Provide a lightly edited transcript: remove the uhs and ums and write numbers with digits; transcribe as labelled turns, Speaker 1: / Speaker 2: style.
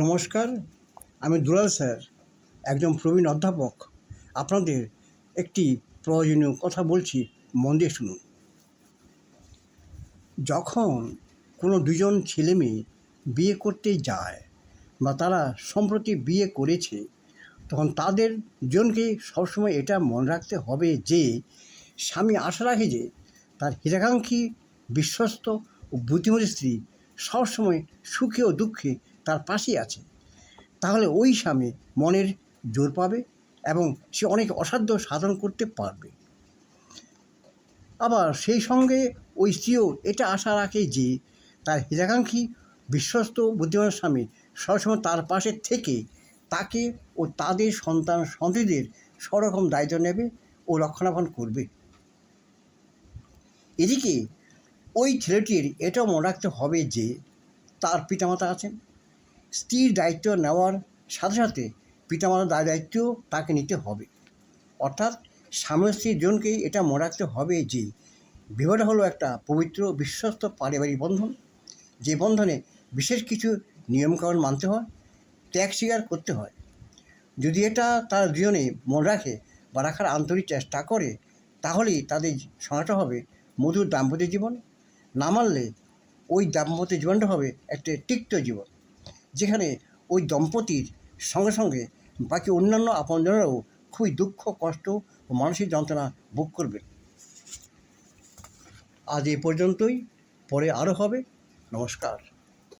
Speaker 1: নমস্কার, আমি দুলাল স্যার, একজন প্রবীণ অধ্যাপক। আপনাদের একটি প্রয়োজনীয় কথা বলছি, মন দিয়ে শুনুন। যখন কোনো দুজন ছেলে মেয়ে বিয়ে করতে যায় বা তারা সম্প্রতি বিয়ে করেছে, তখন তাদের দুজনকে সবসময় এটা মনে রাখতে হবে যে স্বামী আশা রাখে যে তার হিতাকাঙ্ক্ষী, বিশ্বস্ত ও বুদ্ধিমতী স্ত্রী সবসময় সুখে ও দুঃখে তার পাশেই আছে। তাহলে ওই স্বামী মনের জোর পাবে এবং সে অনেক অসাধ্য সাধন করতে পারবে। আবার সেই সঙ্গে ওই স্ত্রীও এটা আশা রাখে যে তার হিতাকাঙ্ক্ষী, বিশ্বস্ত বুদ্ধিমান স্বামী সবসময় তার পাশে থেকে তাকে ও তাদের সন্তান সন্ততিদের সরকম দায়িত্ব নেবে ও রক্ষণাবেক্ষণ করবে। এদিকে ওই ছেলেটির এটাও মনে রাখতে হবে যে তার পিতামাতা আছেন। স্ত্রীর দায়িত্ব নেওয়ার সাথে সাথে পিতামাতার দায়িত্বও তাকে নিতে হবে। অর্থাৎ স্বামী স্ত্রীর জনকেই এটা মনে রাখতে হবে যে বিবাহটা হলো একটা পবিত্র বিশ্বস্ত পারিবারিক বন্ধন, যে বন্ধনে বিশেষ কিছু নিয়মকানুন মানতে হয়, ত্যাগ স্বীকার করতে হয়। যদি এটা তারা দুজনে মনে রাখে বা রাখার আন্তরিক চেষ্টা করে, তাহলেই তাদের সংসারটা হবে মধুর দাম্পত্য জীবন। না মানলে ওই দাম্পত্য জীবনটা হবে একটা তিক্ত জীবন, যেখানে ওই দম্পতির সঙ্গে সঙ্গে বাকি অন্যান্য আপনজনেরাও খুবই দুঃখ, কষ্ট ও মানসিক যন্ত্রণা ভোগ করবে। আজ এই পর্যন্তই, পরে আরও হবে। নমস্কার।